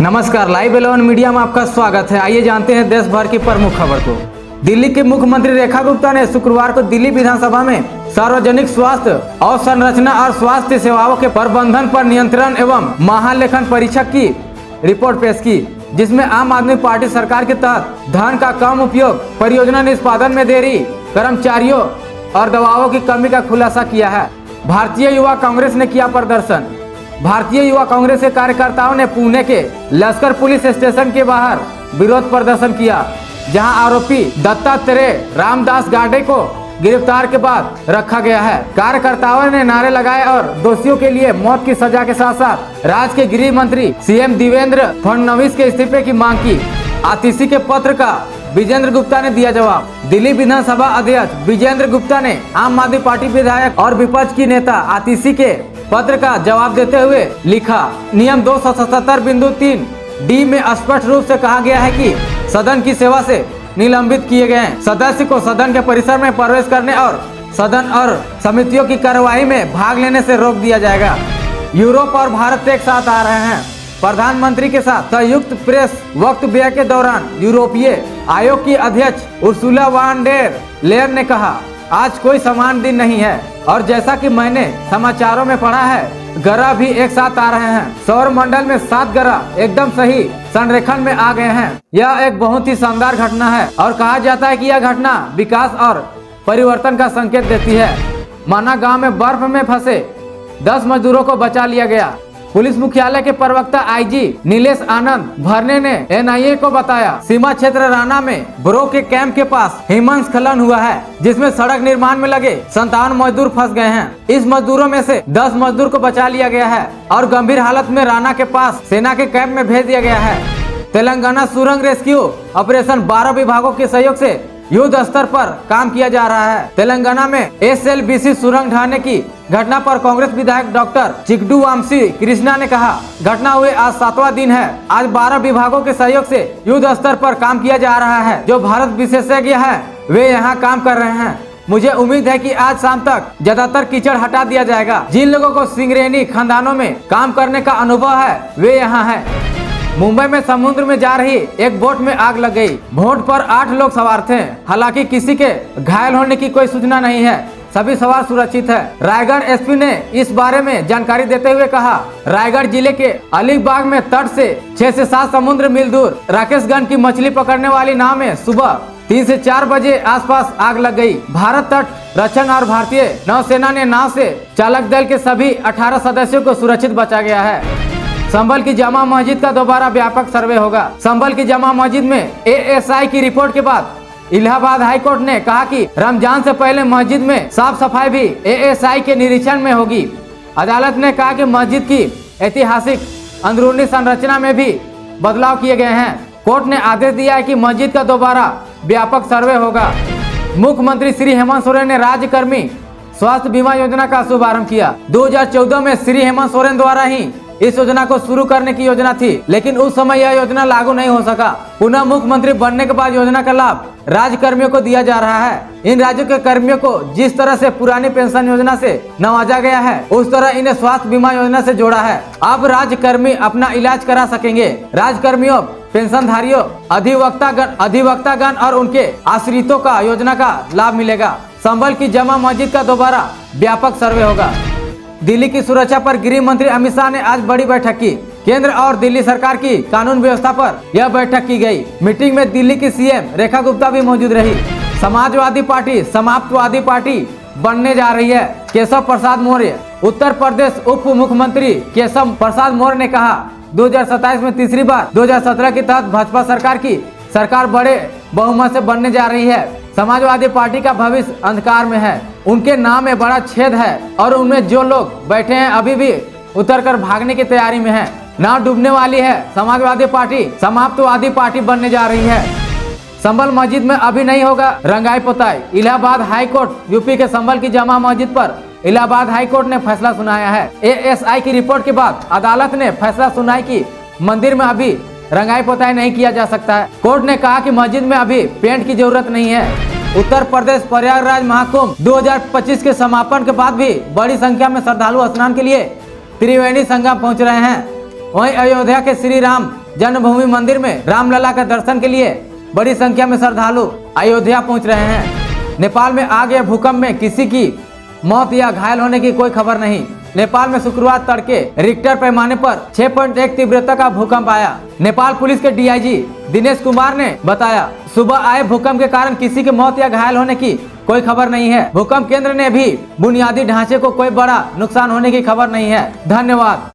नमस्कार, live 11 media में आपका स्वागत है। आइए जानते हैं देश भर की प्रमुख खबर को। दिल्ली के मुख्यमंत्री रेखा गुप्ता ने शुक्रवार को दिल्ली विधानसभा में सार्वजनिक स्वास्थ्य अवसंरचना और स्वास्थ्य सेवाओं के प्रबंधन पर नियंत्रण एवं महालेखन परीक्षक की रिपोर्ट पेश की, जिसमें आम आदमी पार्टी सरकार के तहत धन का कम उपयोग, परियोजना निष्पादन में देरी, कर्मचारियों और दवाओं की कमी का खुलासा किया है। भारतीय युवा कांग्रेस ने किया प्रदर्शन। भारतीय युवा कांग्रेस के कार्यकर्ताओं ने पुणे के लश्कर पुलिस स्टेशन के बाहर विरोध प्रदर्शन किया, जहां आरोपी दत्तात्रेय रामदास गाडे को गिरफ्तार के बाद रखा गया है। कार्यकर्ताओं ने नारे लगाए और दोषियों के लिए मौत की सजा के साथ साथ राज्य के गृह मंत्री सीएम देवेंद्र फडणवीस के इस्तीफे की मांग की। आतिशी के पत्र का विजेंद्र गुप्ता ने दिया जवाब। दिल्ली विधानसभा अध्यक्ष विजेंद्र गुप्ता ने आम आदमी पार्टी विधायक और विपक्ष की नेता आतिशी के पत्र का जवाब देते हुए लिखा, नियम 277.3 डी में स्पष्ट रूप से कहा गया है कि सदन की सेवा से निलंबित किए गए सदस्य को सदन के परिसर में प्रवेश करने और सदन और समितियों की कार्यवाही में भाग लेने से रोक दिया जाएगा। यूरोप और भारत एक साथ आ रहे हैं। प्रधानमंत्री के साथ संयुक्त प्रेस वक्तव्य के दौरान यूरोपीय आयोग की अध्यक्ष उर्सुला वान डेर लेयर ने कहा, आज कोई समान दिन नहीं है और जैसा कि मैंने समाचारों में पढ़ा है, ग्रह भी एक साथ आ रहे हैं। सौर मंडल में 7 ग्रह एकदम सही संरेखण में आ गए हैं। यह एक बहुत ही शानदार घटना है और कहा जाता है कि यह घटना विकास और परिवर्तन का संकेत देती है। माना गांव में बर्फ में फंसे 10 मजदूरों को बचा लिया गया। पुलिस मुख्यालय के प्रवक्ता आईजी नीलेश आनंद भरने ने एनआईए को बताया, सीमा क्षेत्र राना में ब्रो के कैंप के पास हिमस्खलन हुआ है, जिसमें सड़क निर्माण में लगे 57 मजदूर फंस गए हैं। इस मजदूरों में से 10 मजदूर को बचा लिया गया है और गंभीर हालत में राना के पास सेना के कैंप में भेज दिया गया है। तेलंगाना सुरंग रेस्क्यू ऑपरेशन 12 विभागों के सहयोग से युद्ध स्तर पर काम किया जा रहा है। तेलंगाना में एसएलबीसी सुरंग ढाने की घटना पर कांग्रेस विधायक डॉक्टर चिकडू वामसी कृष्णा ने कहा, घटना हुए आज 7वां दिन है। आज 12 विभागों के सहयोग से युद्ध स्तर पर काम किया जा रहा है। जो भारत विशेषज्ञ है वे यहाँ काम कर रहे हैं। मुझे उम्मीद है कि आज शाम तक ज्यादातर कीचड़ हटा दिया जाएगा। जिन लोगों को सिंगरेनी खानदानों में काम करने का अनुभव है वे यहाँ है। मुंबई में समुद्र में जा रही एक बोट में आग लग गई। बोट पर 8 लोग सवार थे। हालांकि किसी के घायल होने की कोई सूचना नहीं है। सभी सवार सुरक्षित है। रायगढ़ एसपी ने इस बारे में जानकारी देते हुए कहा, रायगढ़ जिले के अलीबाग में तट से 6 से 7 समुद्र मील दूर राकेशगंज की मछली पकड़ने वाली नाव में सुबह 3 से 4 बजे आसपास आग लग गई। भारत तट रक्षण और भारतीय नौसेना ने नाव से चालक दल के सभी 18 सदस्यों को सुरक्षित बचा गया है। संभल की जामा मस्जिद का दोबारा व्यापक सर्वे होगा। संभल की जामा मस्जिद में एएसआई की रिपोर्ट के बाद इलाहाबाद हाईकोर्ट ने कहा कि रमजान से पहले मस्जिद में साफ सफाई भी एएसआई के निरीक्षण में होगी। अदालत ने कहा कि मस्जिद की ऐतिहासिक अंदरूनी संरचना में भी बदलाव किए गए हैं। कोर्ट ने आदेश दिया है कि मस्जिद का दोबारा व्यापक सर्वे होगा। मुख्यमंत्री श्री हेमंत सोरेन ने राज्य कर्मी स्वास्थ्य बीमा योजना का शुभारंभ किया। 2014 में श्री हेमंत सोरेन द्वारा ही इस योजना को शुरू करने की योजना थी, लेकिन उस समय यह योजना लागू नहीं हो सका। पुनः मुख्यमंत्री बनने के बाद योजना का लाभ राज्य कर्मियों को दिया जा रहा है। इन राज्यों के कर्मियों को जिस तरह से पुरानी पेंशन योजना से नवाजा गया है, उस तरह इन्हें स्वास्थ्य बीमा योजना से जोड़ा है। अब राज्य कर्मी अपना इलाज करा सकेंगे। राज्य कर्मियों, पेंशनधारियों, अधिवक्तागण और उनके आश्रितों का योजना का लाभ मिलेगा। संभल की जामा मस्जिद का दोबारा व्यापक सर्वे होगा। दिल्ली की सुरक्षा पर गृह मंत्री अमित शाह ने आज बड़ी बैठक की। केंद्र और दिल्ली सरकार की कानून व्यवस्था पर यह बैठक की गई। मीटिंग में दिल्ली की सीएम रेखा गुप्ता भी मौजूद रही। समाजवादी पार्टी समाप्तवादी पार्टी बनने जा रही है। केशव प्रसाद मौर्य, उत्तर प्रदेश उप मुख्यमंत्री केशव प्रसाद मौर्य ने कहा, 2027 में तीसरी बार 2017 के तहत भाजपा सरकार की सरकार बड़े बहुमत से बनने जा रही है। समाजवादी पार्टी का भविष्य अंधकार में है। उनके नाम में बड़ा छेद है और उनमें जो लोग बैठे हैं अभी भी उतरकर भागने की तैयारी में हैं। नाव डूबने वाली है। समाजवादी पार्टी समाप्तवादी पार्टी बनने जा रही है। संभल मस्जिद में अभी नहीं होगा रंगाई पोताई। इलाहाबाद हाईकोर्ट यूपी के संभल की जामा मस्जिद पर इलाहाबाद हाईकोर्ट ने फैसला सुनाया है। एएसआई की रिपोर्ट के बाद अदालत ने फैसला सुनाया कि मंदिर में अभी रंगाई पोताई नहीं किया जा सकता है। कोर्ट ने कहा कि मस्जिद में अभी पेंट की जरूरत नहीं है। उत्तर प्रदेश प्रयागराज महाकुंभ 2025 के समापन के बाद भी बड़ी संख्या में श्रद्धालु स्नान के लिए त्रिवेणी संगम पहुंच रहे हैं। वहीं अयोध्या के श्री राम जन्मभूमि मंदिर में रामलला के दर्शन के लिए बड़ी संख्या में श्रद्धालु अयोध्या पहुंच रहे हैं। नेपाल में आ गए भूकंप में किसी की मौत या घायल होने की कोई खबर नहीं। नेपाल में शुक्रवार तड़के रिक्टर पैमाने पर 6.1 तीव्रता का भूकंप आया। नेपाल पुलिस के डीआईजी दिनेश कुमार ने बताया, सुबह आए भूकंप के कारण किसी की मौत या घायल होने की कोई खबर नहीं है। भूकंप केंद्र ने भी बुनियादी ढांचे को कोई बड़ा नुकसान होने की खबर नहीं है। धन्यवाद।